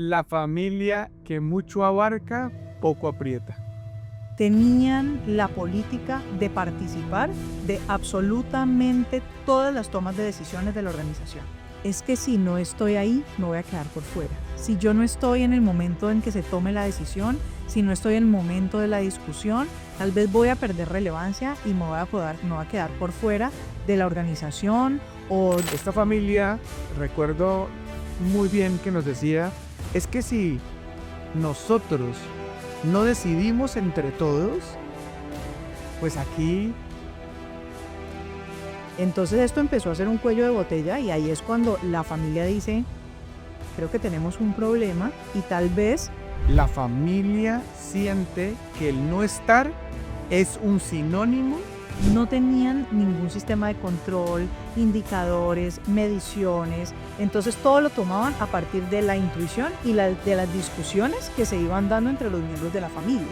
La familia que mucho abarca, poco aprieta. Tenían la política de participar de absolutamente todas las tomas de decisiones de la organización. Es que si no estoy ahí, me voy a quedar por fuera. Si yo no estoy en el momento en que se tome la decisión, si no estoy en el momento de la discusión, tal vez voy a perder relevancia y me voy a quedar por fuera de la organización o de... Esta familia, recuerdo muy bien que nos decía, es que si nosotros no decidimos entre todos, pues aquí Entonces esto empezó a ser un cuello de botella y ahí es cuando la familia dice, creo que tenemos un problema y tal vez la familia siente que el no estar es un sinónimo. no tenían ningún sistema de control, indicadores, mediciones. Entonces todo lo tomaban a partir de la intuición y de las discusiones que se iban dando entre los miembros de la familia.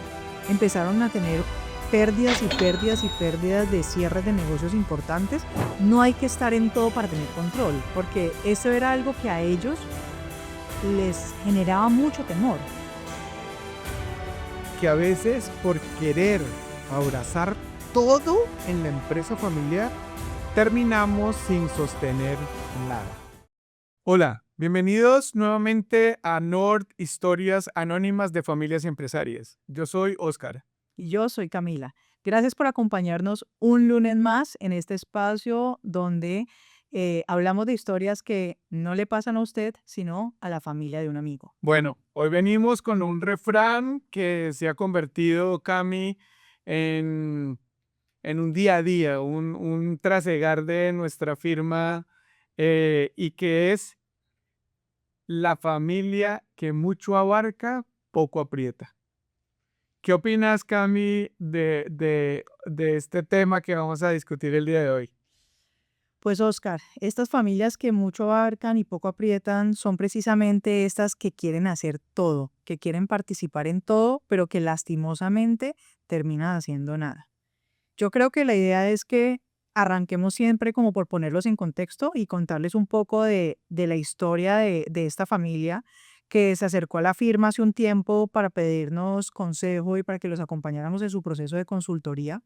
Empezaron a tener pérdidas y pérdidas y pérdidas de cierres de negocios importantes. No hay que estar en todo para tener control, porque eso era algo que a ellos les generaba mucho temor. Que a veces por querer abrazar todo en la empresa familiar, terminamos sin sostener nada. Hola, bienvenidos nuevamente a Nord Historias Anónimas de Familias Empresarias. Yo soy Oscar. Y yo soy Camila. Gracias por acompañarnos un lunes más en este espacio donde hablamos de historias que no le pasan a usted, sino a la familia de un amigo. Bueno, hoy venimos con un refrán que se ha convertido, Cami, en, en un día a día, un trasegar de nuestra firma y que es la familia que mucho abarca, poco aprieta. ¿Qué opinas, Cami, de este tema que vamos a discutir el día de hoy? Pues Oscar, estas familias que mucho abarcan y poco aprietan son precisamente estas que quieren hacer todo, que quieren participar en todo, pero que lastimosamente terminan haciendo nada. Yo creo que la idea es que arranquemos siempre como por ponerlos en contexto y contarles un poco de la historia de esta familia que se acercó a la firma hace un tiempo para pedirnos consejo y para que los acompañáramos en su proceso de consultoría.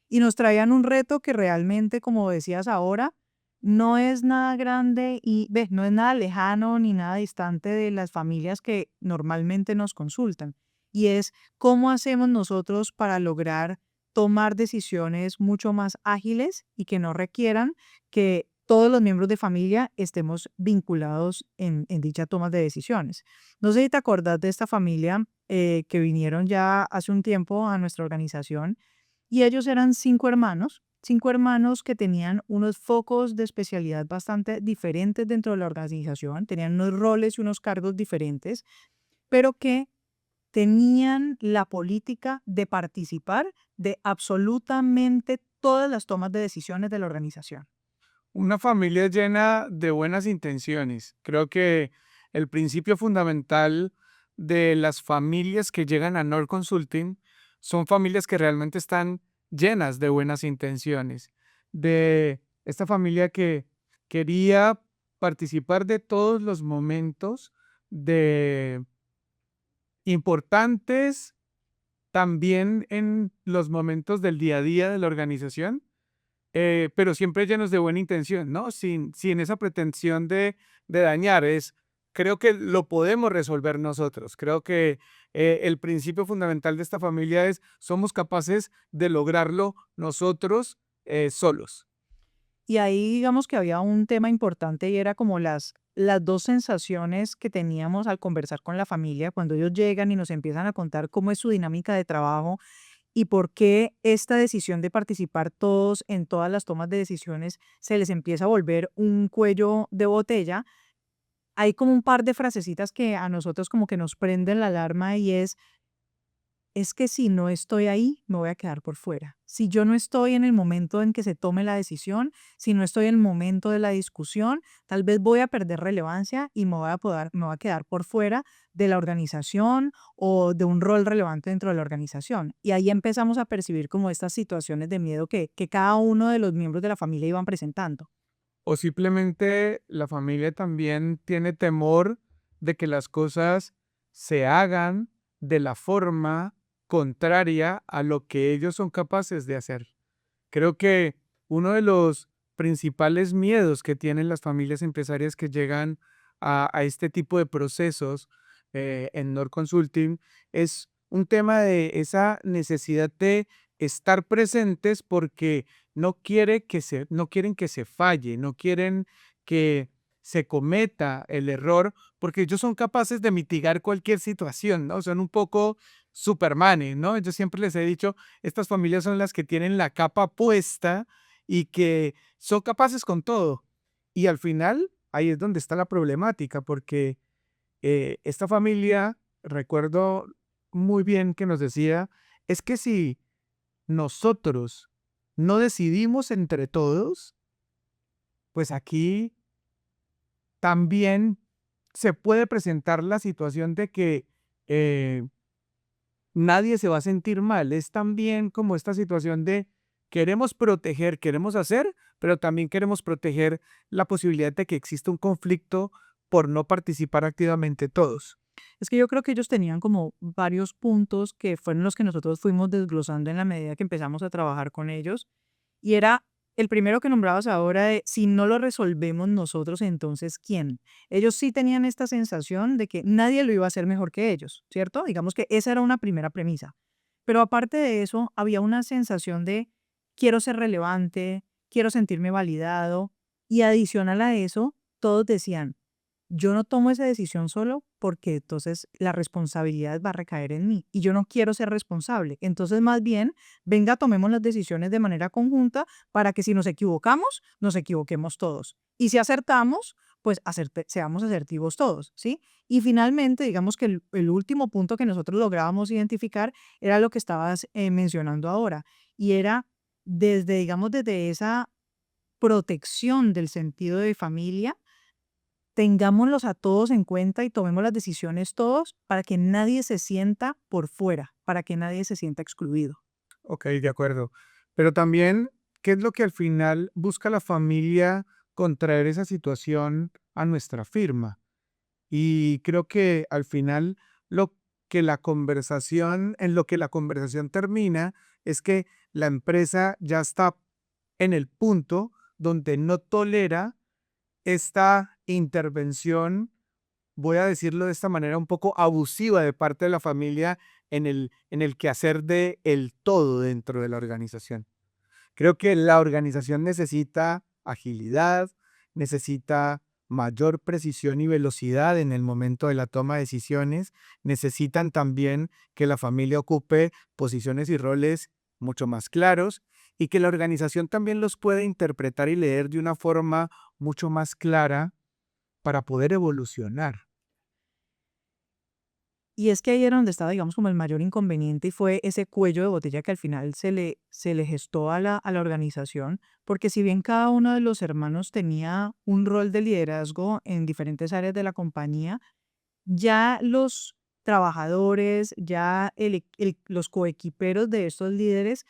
Y nos traían un reto que realmente, como decías ahora, no es nada grande y no es nada lejano ni nada distante de las familias que normalmente nos consultan. Y es cómo hacemos nosotros para lograr tomar decisiones mucho más ágiles y que no requieran que todos los miembros de familia estemos vinculados en dicha toma de decisiones. No sé si te acordás de esta familia que vinieron ya hace un tiempo a nuestra organización y ellos eran cinco hermanos que tenían unos focos de especialidad bastante diferentes dentro de la organización, tenían unos roles y unos cargos diferentes, pero que tenían la política de participar de absolutamente todas las tomas de decisiones de la organización. Una familia llena de buenas intenciones. Creo que el principio fundamental de las familias que llegan a Nord Consulting son familias que realmente están llenas de buenas intenciones. De esta familia que quería participar de todos los momentos de importantes, también en los momentos del día a día de la organización, pero siempre llenos de buena intención, ¿no? Sin esa pretensión de dañar. Creo que lo podemos resolver nosotros. Creo que el principio fundamental de esta familia es somos capaces de lograrlo nosotros solos. Y ahí digamos que había un tema importante y era como las dos sensaciones que teníamos al conversar con la familia cuando ellos llegan y nos empiezan a contar cómo es su dinámica de trabajo y por qué esta decisión de participar todos en todas las tomas de decisiones se les empieza a volver un cuello de botella. Hay como un par de frasecitas que a nosotros como que nos prenden la alarma y es que si no estoy ahí, me voy a quedar por fuera. Si yo no estoy en el momento en que se tome la decisión, si no estoy en el momento de la discusión, tal vez voy a perder relevancia y me voy a quedar por fuera de la organización o de un rol relevante dentro de la organización. Y ahí empezamos a percibir como estas situaciones de miedo que cada uno de los miembros de la familia iban presentando. O simplemente la familia también tiene temor de que las cosas se hagan de la forma contraria a lo que ellos son capaces de hacer. Creo que uno de los principales miedos que tienen las familias empresarias que llegan a este tipo de procesos en Nord Consulting es un tema de esa necesidad de estar presentes porque no quieren que se falle, no quieren que se cometa el error, porque ellos son capaces de mitigar cualquier situación, ¿no? Son un poco Supermanes, ¿no? Yo siempre les he dicho, estas familias son las que tienen la capa puesta y que son capaces con todo. Y al final, ahí es donde está la problemática, porque esta familia, recuerdo muy bien que nos decía, es que si nosotros no decidimos entre todos, pues aquí también se puede presentar la situación de que eh, nadie se va a sentir mal. Es también como esta situación de queremos proteger, queremos hacer, pero también queremos proteger la posibilidad de que exista un conflicto por no participar activamente todos. Es que yo creo que ellos tenían como varios puntos que fueron los que nosotros fuimos desglosando en la medida que empezamos a trabajar con ellos. Y era el primero que nombrabas ahora de si no lo resolvemos nosotros, entonces ¿quién? Ellos sí tenían esta sensación de que nadie lo iba a hacer mejor que ellos, ¿cierto? Digamos que esa era una primera premisa. Pero aparte de eso, había una sensación de quiero ser relevante, quiero sentirme validado. Y adicional a eso, todos decían, yo no tomo esa decisión solo porque entonces la responsabilidad va a recaer en mí y yo no quiero ser responsable. Entonces, más bien, venga, tomemos las decisiones de manera conjunta para que si nos equivocamos, nos equivoquemos todos. Y si acertamos, pues seamos asertivos todos, ¿sí? Y finalmente, digamos que el último punto que nosotros lográbamos identificar era lo que estabas mencionando ahora y era desde, digamos, desde esa protección del sentido de familia, tengámoslos a todos en cuenta y tomemos las decisiones todos para que nadie se sienta por fuera, para que nadie se sienta excluido. Ok, de acuerdo. Pero también, ¿qué es lo que al final busca la familia con traer esa situación a nuestra firma? Y creo que al final en lo que la conversación termina es que la empresa ya está en el punto donde no tolera esta intervención, voy a decirlo de esta manera, un poco abusiva de parte de la familia en el quehacer de el todo dentro de la organización. Creo que la organización necesita agilidad, necesita mayor precisión y velocidad en el momento de la toma de decisiones. Necesitan también que la familia ocupe posiciones y roles mucho más claros y que la organización también los pueda interpretar y leer de una forma mucho más clara para poder evolucionar. Y es que ahí era donde estaba, digamos, como el mayor inconveniente y fue ese cuello de botella que al final se le gestó a la organización, porque si bien cada uno de los hermanos tenía un rol de liderazgo en diferentes áreas de la compañía, ya los trabajadores, ya los coequiperos de estos líderes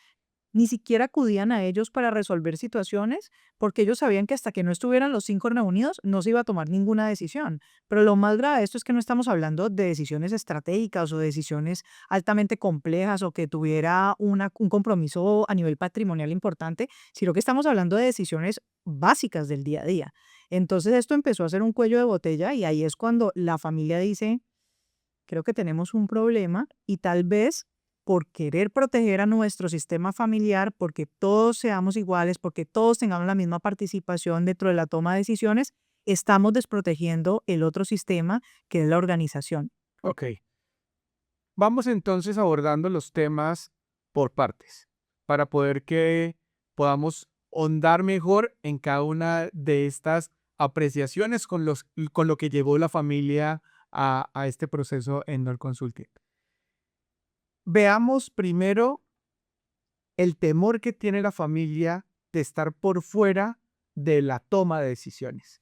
ni siquiera acudían a ellos para resolver situaciones, porque ellos sabían que hasta que no estuvieran los 5 reunidos no se iba a tomar ninguna decisión. Pero lo más grave de esto es que no estamos hablando de decisiones estratégicas o de decisiones altamente complejas o que tuviera un compromiso a nivel patrimonial importante, sino que estamos hablando de decisiones básicas del día a día. Entonces esto empezó a ser un cuello de botella y ahí es cuando la familia dice, creo que tenemos un problema y tal vez por querer proteger a nuestro sistema familiar, porque todos seamos iguales, porque todos tengamos la misma participación dentro de la toma de decisiones, estamos desprotegiendo el otro sistema que es la organización. Ok, vamos entonces abordando los temas por partes para poder que podamos hondar mejor en cada una de estas apreciaciones con lo que llevó la familia a este proceso en Nord Consulting. Veamos primero el temor que tiene la familia de estar por fuera de la toma de decisiones.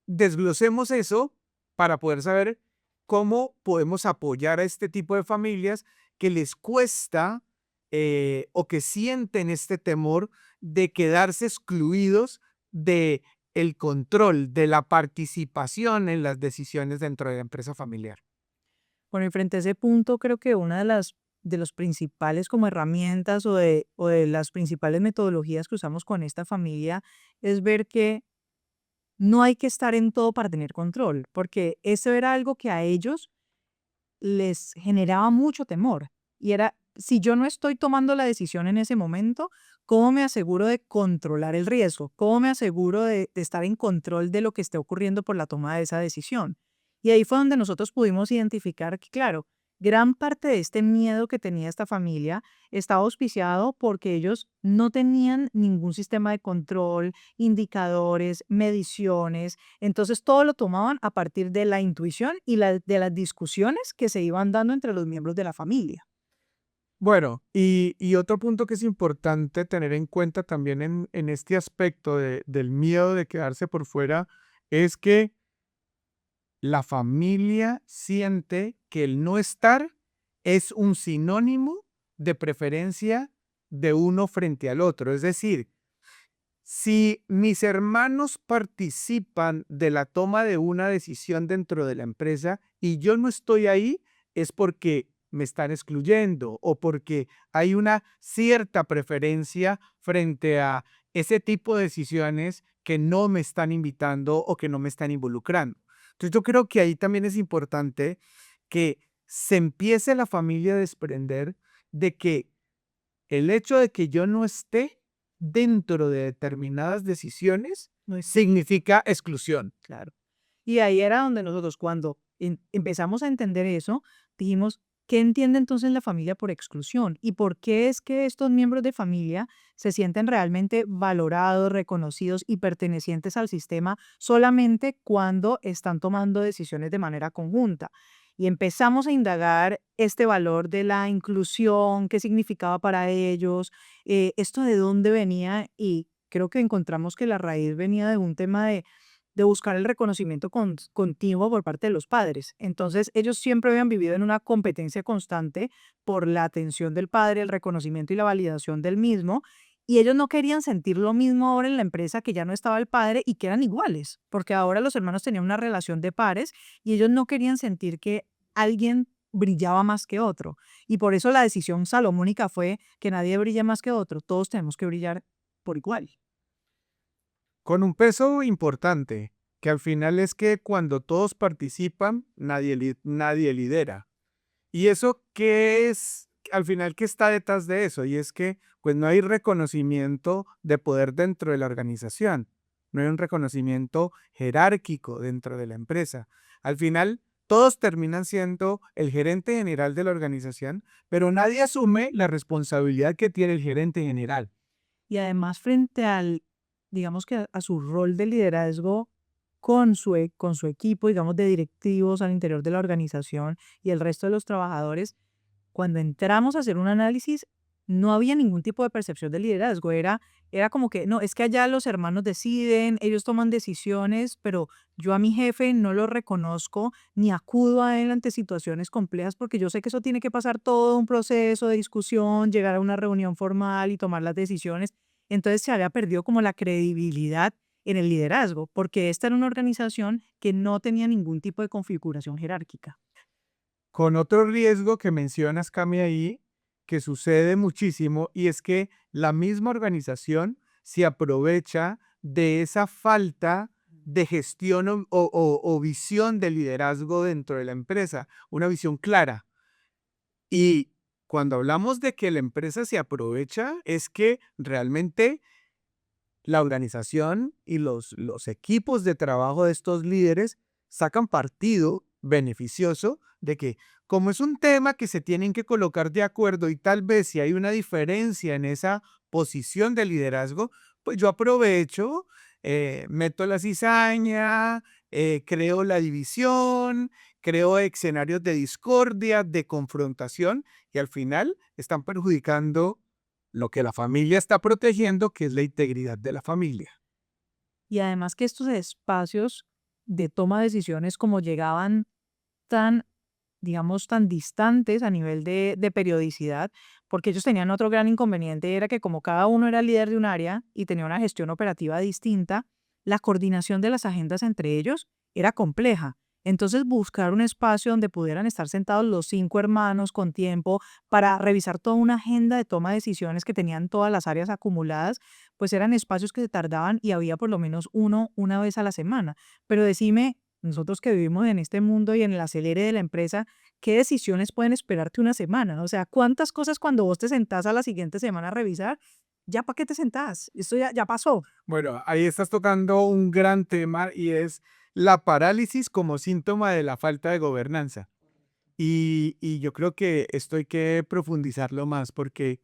Desglosemos eso para poder saber cómo podemos apoyar a este tipo de familias que les cuesta o que sienten este temor de quedarse excluidos de el control de la participación en las decisiones dentro de la empresa familiar. Bueno, y frente a ese punto, creo que una de los principales como herramientas o de las principales metodologías que usamos con esta familia es ver que no hay que estar en todo para tener control, porque eso era algo que a ellos les generaba mucho temor. Y era, si yo no estoy tomando la decisión en ese momento, ¿cómo me aseguro de controlar el riesgo? ¿Cómo me aseguro de estar en control de lo que esté ocurriendo por la toma de esa decisión? Y ahí fue donde nosotros pudimos identificar que, claro, gran parte de este miedo que tenía esta familia estaba auspiciado porque ellos no tenían ningún sistema de control, indicadores, mediciones, entonces todo lo tomaban a partir de la intuición y de las discusiones que se iban dando entre los miembros de la familia. Bueno, y otro punto que es importante tener en cuenta también en este aspecto del miedo de quedarse por fuera es que la familia siente que el no estar es un sinónimo de preferencia de uno frente al otro. Es decir, si mis hermanos participan de la toma de una decisión dentro de la empresa y yo no estoy ahí, es porque me están excluyendo o porque hay una cierta preferencia frente a ese tipo de decisiones que no me están invitando o que no me están involucrando. Entonces yo creo que ahí también es importante que se empiece la familia a desprender de que el hecho de que yo no esté dentro de determinadas decisiones No es significa exclusión. claro. Y ahí era donde nosotros, cuando empezamos a entender eso, dijimos, ¿qué entiende entonces la familia por exclusión? ¿Y por qué es que estos miembros de familia se sienten realmente valorados, reconocidos y pertenecientes al sistema solamente cuando están tomando decisiones de manera conjunta? Y empezamos a indagar este valor de la inclusión, qué significaba para ellos, esto de dónde venía, y creo que encontramos que la raíz venía de un tema de buscar el reconocimiento continuo por parte de los padres. Entonces, ellos siempre habían vivido en una competencia constante por la atención del padre, el reconocimiento y la validación del mismo, y ellos no querían sentir lo mismo ahora en la empresa, que ya no estaba el padre y que eran iguales, porque ahora los hermanos tenían una relación de pares y ellos no querían sentir que alguien brillaba más que otro. Y por eso la decisión salomónica fue que nadie brilla más que otro, todos tenemos que brillar por igual. Con un peso importante, que al final es que cuando todos participan, nadie lidera. ¿Y eso qué es? Al final, ¿qué está detrás de eso? Y es que pues no hay reconocimiento de poder dentro de la organización. No hay un reconocimiento jerárquico dentro de la empresa. Al final, todos terminan siendo el gerente general de la organización, pero nadie asume la responsabilidad que tiene el gerente general. Y además frente al, digamos que a su rol de liderazgo con su equipo, digamos, de directivos al interior de la organización y el resto de los trabajadores, cuando entramos a hacer un análisis, no había ningún tipo de percepción de liderazgo. Era como que, no, es que allá los hermanos deciden, ellos toman decisiones, pero yo a mi jefe no lo reconozco ni acudo a él ante situaciones complejas porque yo sé que eso tiene que pasar todo un proceso de discusión, llegar a una reunión formal y tomar las decisiones. Entonces se había perdido como la credibilidad en el liderazgo, porque esta era una organización que no tenía ningún tipo de configuración jerárquica. Con otro riesgo que mencionas, Cami, ahí, que sucede muchísimo, y es que la misma organización se aprovecha de esa falta de gestión o visión de liderazgo dentro de la empresa, una visión clara. Y cuando hablamos de que la empresa se aprovecha, es que realmente la organización y los equipos de trabajo de estos líderes sacan partido beneficioso de que, como es un tema que se tienen que colocar de acuerdo y tal vez si hay una diferencia en esa posición de liderazgo, pues yo aprovecho, meto la cizaña, creo la división, creo escenarios de discordia, de confrontación y al final están perjudicando lo que la familia está protegiendo, que es la integridad de la familia. Y además que estos espacios de toma de decisiones como llegaban tan, digamos, tan distantes a nivel de periodicidad, porque ellos tenían otro gran inconveniente, era que como cada uno era líder de un área y tenía una gestión operativa distinta, la coordinación de las agendas entre ellos era compleja. Entonces, buscar un espacio donde pudieran estar sentados los 5 hermanos con tiempo para revisar toda una agenda de toma de decisiones que tenían todas las áreas acumuladas, pues eran espacios que se tardaban y había por lo menos uno una vez a la semana. Pero decime, nosotros que vivimos en este mundo y en el acelere de la empresa, ¿qué decisiones pueden esperarte una semana? O sea, ¿cuántas cosas cuando vos te sentás a la siguiente semana a revisar, ya para qué te sentás? Esto ya pasó. Bueno, ahí estás tocando un gran tema y es la parálisis como síntoma de la falta de gobernanza. Y yo creo que esto hay que profundizarlo más porque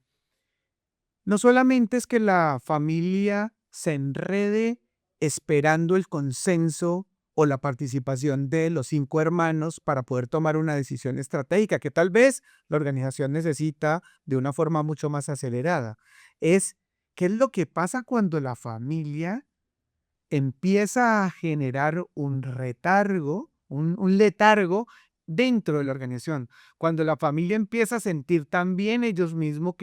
no solamente es que la familia se enrede esperando el consenso o la participación de los 5 hermanos para poder tomar una decisión estratégica que tal vez la organización necesita de una forma mucho más acelerada. Es qué es lo que pasa cuando la familia empieza a generar un retargo, un letargo dentro de la organización. Cuando la familia empieza a sentir también ellos mismos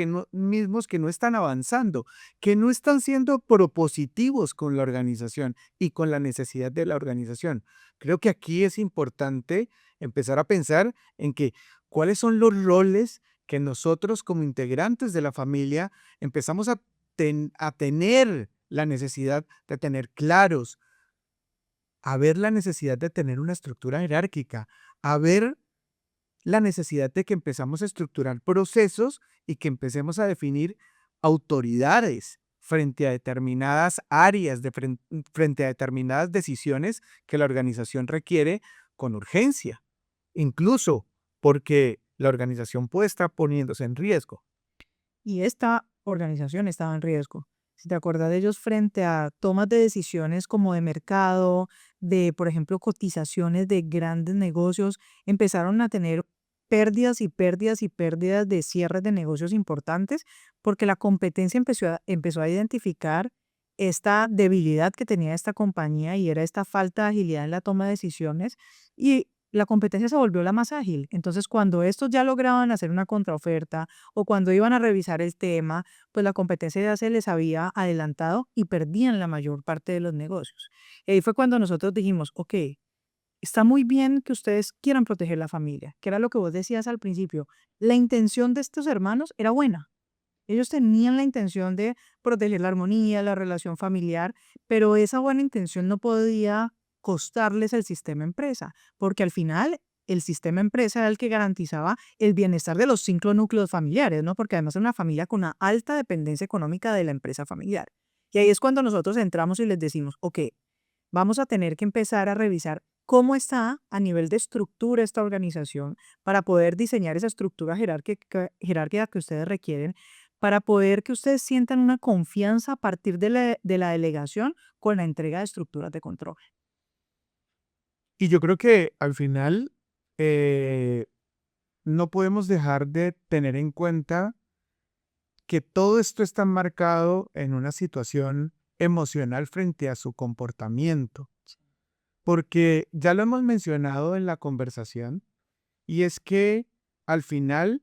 que no están avanzando, que no están siendo propositivos con la organización y con la necesidad de la organización. Creo que aquí es importante empezar a pensar en que cuáles son los roles que nosotros como integrantes de la familia empezamos a tener la necesidad de tener claros, a ver la necesidad de tener una estructura jerárquica, a ver la necesidad de que empezamos a estructurar procesos y que empecemos a definir autoridades frente a determinadas áreas, frente a determinadas decisiones que la organización requiere con urgencia, incluso porque la organización puede estar poniéndose en riesgo. Y esta organización estaba en riesgo. Si te acuerdas de ellos frente a tomas de decisiones como de mercado, de, por ejemplo, cotizaciones de grandes negocios, empezaron a tener pérdidas y pérdidas y pérdidas de cierres de negocios importantes porque la competencia empezó a identificar esta debilidad que tenía esta compañía y era esta falta de agilidad en la toma de decisiones y la competencia se volvió la más ágil. Entonces, cuando estos ya lograban hacer una contraoferta, o cuando iban a revisar el tema, pues la competencia ya se les había adelantado y perdían la mayor parte de los negocios. Y ahí fue cuando nosotros dijimos, ok, está muy bien que ustedes quieran proteger la familia, que era lo que vos decías al principio. La intención de estos hermanos era buena. Ellos tenían la intención de proteger la armonía, la relación familiar, pero esa buena intención no podía costarles el sistema empresa, porque al final el sistema empresa era el que garantizaba el bienestar de los 5 núcleos familiares, ¿no? Porque además es una familia con una alta dependencia económica de la empresa familiar. Y ahí es cuando nosotros entramos y les decimos, ok, vamos a tener que empezar a revisar cómo está a nivel de estructura esta organización para poder diseñar esa estructura jerárquica que ustedes requieren, para poder que ustedes sientan una confianza a partir de la delegación con la entrega de estructuras de control. Y yo creo que al final eh, no podemos dejar de tener en cuenta que todo esto está marcado en una situación emocional frente a su comportamiento, porque ya lo hemos mencionado en la conversación, y es que al final,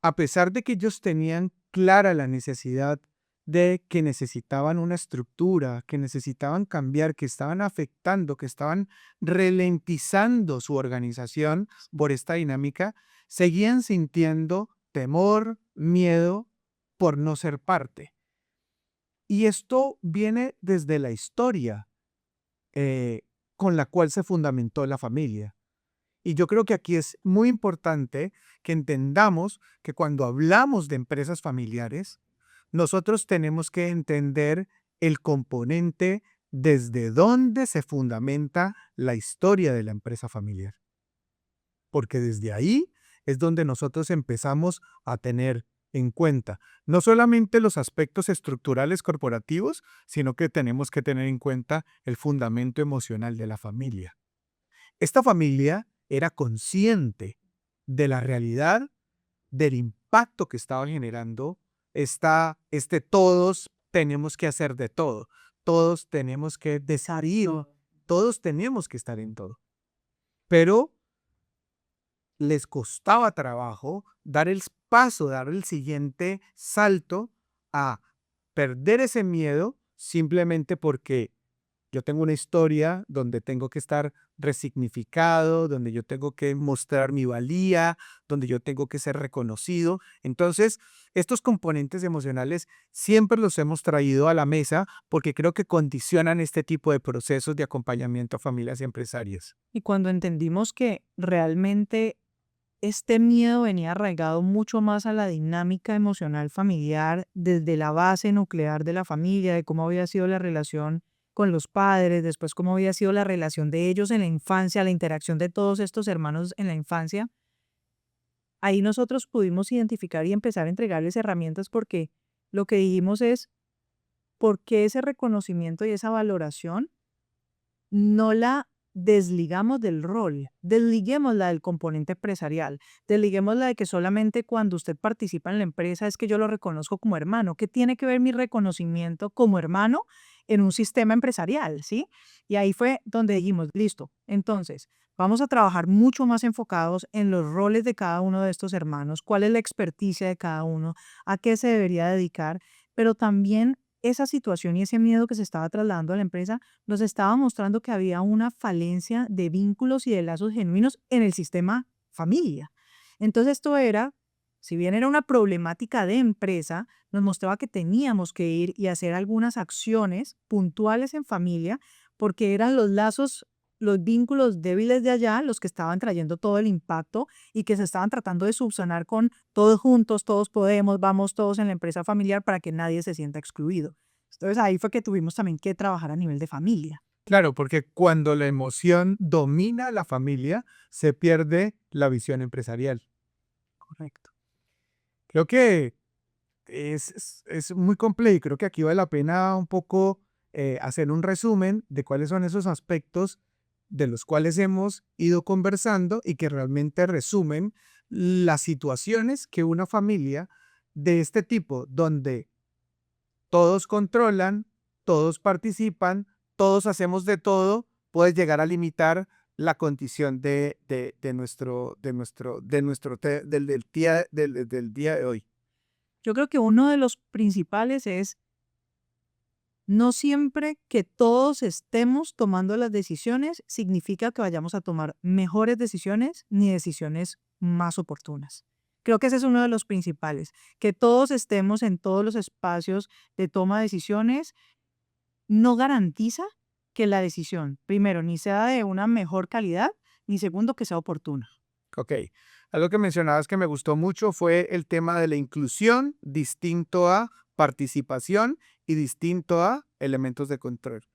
a pesar de que ellos tenían clara la necesidad de que necesitaban una estructura, que necesitaban cambiar, que estaban afectando, que estaban ralentizando su organización por esta dinámica, seguían sintiendo temor, miedo por no ser parte. Y esto viene desde la historia eh, con la cual se fundamentó la familia. Y yo creo que aquí es muy importante que entendamos que cuando hablamos de empresas familiares, nosotros tenemos que entender el componente desde donde se fundamenta la historia de la empresa familiar. Porque desde ahí es donde nosotros empezamos a tener en cuenta no solamente los aspectos estructurales corporativos, sino que tenemos que tener en cuenta el fundamento emocional de la familia. Esta familia era consciente de la realidad, del impacto que estaba generando todos tenemos que hacer de todo, todos tenemos que decidir, todos tenemos que estar en todo. Pero les costaba trabajo dar el paso, dar el siguiente salto a perder ese miedo simplemente porque yo tengo una historia donde tengo que estar resignificado, donde yo tengo que mostrar mi valía, donde yo tengo que ser reconocido. Entonces, estos componentes emocionales siempre los hemos traído a la mesa porque creo que condicionan este tipo de procesos de acompañamiento a familias y empresarias. Y cuando entendimos que realmente este miedo venía arraigado mucho más a la dinámica emocional familiar, desde la base nuclear de la familia, de cómo había sido la relación con los padres, después cómo había sido la relación de ellos en la infancia, la interacción de todos estos hermanos en la infancia. Ahí nosotros pudimos identificar y empezar a entregarles herramientas porque lo que dijimos es, ¿por qué ese reconocimiento y esa valoración no la desligamos del rol? Desliguémosla del componente empresarial, desliguémosla de que solamente cuando usted participa en la empresa es que yo lo reconozco como hermano. ¿Qué tiene que ver mi reconocimiento como hermano en un sistema empresarial? ¿Sí? Y ahí fue donde dijimos, listo, entonces vamos a trabajar mucho más enfocados en los roles de cada uno de estos hermanos, cuál es la experticia de cada uno, a qué se debería dedicar, pero también esa situación y ese miedo que se estaba trasladando a la empresa nos estaba mostrando que había una falencia de vínculos y de lazos genuinos en el sistema familia. Entonces esto era, si bien era una problemática de empresa, nos mostraba que teníamos que ir y hacer algunas acciones puntuales en familia porque eran los lazos, los vínculos débiles de allá los que estaban trayendo todo el impacto y que se estaban tratando de subsanar con todos juntos, todos podemos, vamos todos en la empresa familiar para que nadie se sienta excluido. Entonces ahí fue que tuvimos también que trabajar a nivel de familia. Claro, porque cuando la emoción domina a la familia, se pierde la visión empresarial. Correcto. Creo que es muy complejo y creo que aquí vale la pena un poco hacer un resumen de cuáles son esos aspectos de los cuales hemos ido conversando y que realmente resumen las situaciones que una familia de este tipo, donde todos controlan, todos participan, todos hacemos de todo, puede llegar a limitar la condición del día de hoy. Yo creo que uno de los principales es no siempre que todos estemos tomando las decisiones significa que vayamos a tomar mejores decisiones ni decisiones más oportunas. Creo que ese es uno de los principales, que todos estemos en todos los espacios de toma de decisiones no garantiza que la decisión, primero, ni sea de una mejor calidad, ni segundo, que sea oportuna. Ok, algo que mencionabas que me gustó mucho fue el tema de la inclusión, distinto a participación y distinto a elementos de control.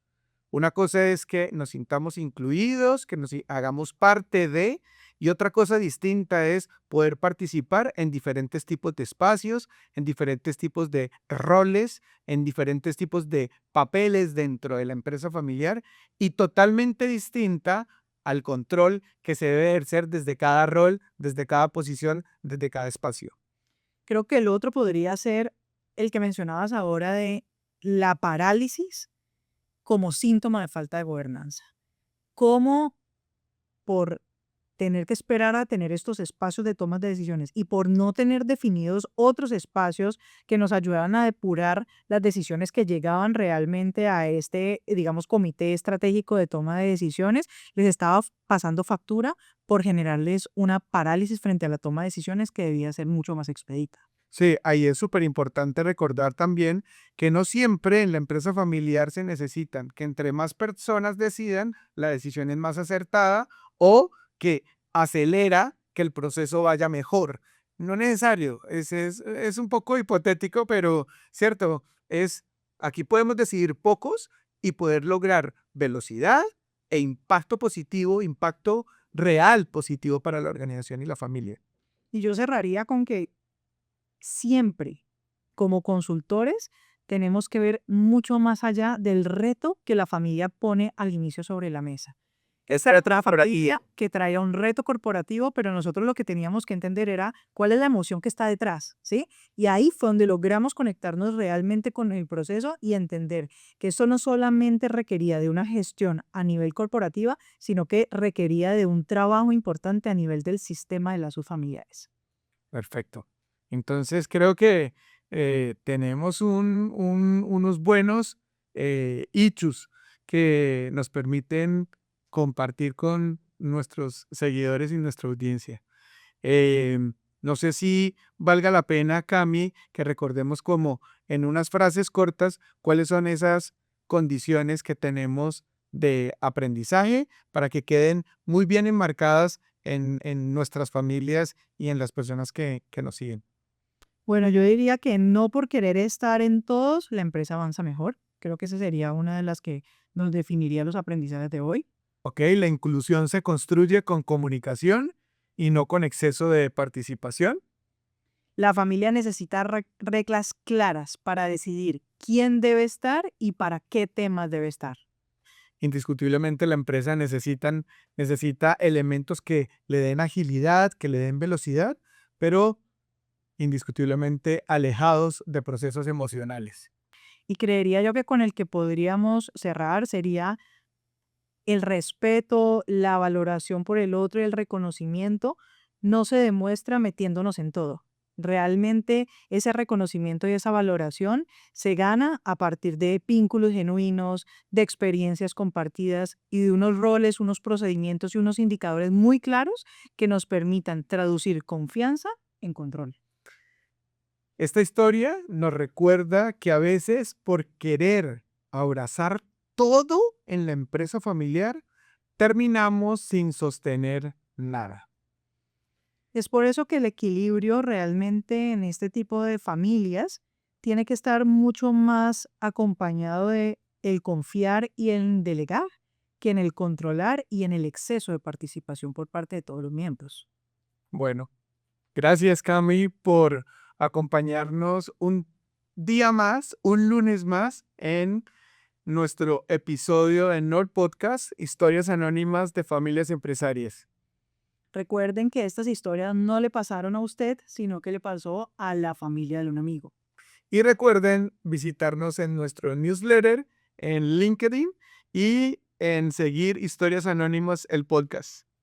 Una cosa es que nos sintamos incluidos, que hagamos parte de, y otra cosa distinta es poder participar en diferentes tipos de espacios, en diferentes tipos de roles, en diferentes tipos de papeles dentro de la empresa familiar y totalmente distinta al control que se debe ejercer desde cada rol, desde cada posición, desde cada espacio. Creo que el otro podría ser el que mencionabas ahora de la parálisis como síntoma de falta de gobernanza. ¿Cómo por tener que esperar a tener estos espacios de tomas de decisiones y por no tener definidos otros espacios que nos ayudaban a depurar las decisiones que llegaban realmente a este, digamos, comité estratégico de toma de decisiones, les estaba pasando factura por generarles una parálisis frente a la toma de decisiones que debía ser mucho más expedita? Sí, ahí es súper importante recordar también que no siempre en la empresa familiar se necesitan, que entre más personas decidan, la decisión es más acertada o que acelera que el proceso vaya mejor. No necesario, es un poco hipotético, pero cierto, aquí podemos decidir pocos y poder lograr velocidad e impacto positivo, impacto real positivo para la organización y la familia. Y yo cerraría con que siempre, como consultores, tenemos que ver mucho más allá del reto que la familia pone al inicio sobre la mesa. Esa era otra familia que traía un reto corporativo, pero nosotros lo que teníamos que entender era cuál es la emoción que está detrás, ¿sí? Y ahí fue donde logramos conectarnos realmente con el proceso y entender que eso no solamente requería de una gestión a nivel corporativa, sino que requería de un trabajo importante a nivel del sistema de lazos familiares. Perfecto. Entonces creo que tenemos unos buenos hechos que nos permiten compartir con nuestros seguidores y nuestra audiencia. No sé si valga la pena, Cami, que recordemos como en unas frases cortas cuáles son esas condiciones que tenemos de aprendizaje para que queden muy bien enmarcadas en nuestras familias y en las personas que nos siguen. Bueno, yo diría que no por querer estar en todos, la empresa avanza mejor. Creo que esa sería una de las que nos definiría los aprendizajes de hoy. ¿Ok? La inclusión se construye con comunicación y no con exceso de participación. La familia necesita reglas claras para decidir quién debe estar y para qué temas debe estar. Indiscutiblemente la empresa necesita elementos que le den agilidad, que le den velocidad, pero indiscutiblemente alejados de procesos emocionales. Y creería yo que con el que podríamos cerrar sería el respeto, la valoración por el otro y el reconocimiento no se demuestra metiéndonos en todo. Realmente ese reconocimiento y esa valoración se gana a partir de vínculos genuinos, de experiencias compartidas y de unos roles, unos procedimientos y unos indicadores muy claros que nos permitan traducir confianza en control. Esta historia nos recuerda que a veces por querer abrazar todo en la empresa familiar, terminamos sin sostener nada. Es por eso que el equilibrio realmente en este tipo de familias tiene que estar mucho más acompañado de el confiar y el delegar que en el controlar y en el exceso de participación por parte de todos los miembros. Bueno, gracias Cami por acompañarnos un día más, un lunes más en nuestro episodio de Nord Podcast, Historias Anónimas de Familias Empresarias. Recuerden que estas historias no le pasaron a usted, sino que le pasó a la familia de un amigo. Y recuerden visitarnos en nuestro newsletter, en LinkedIn y en seguir Historias Anónimas, el podcast.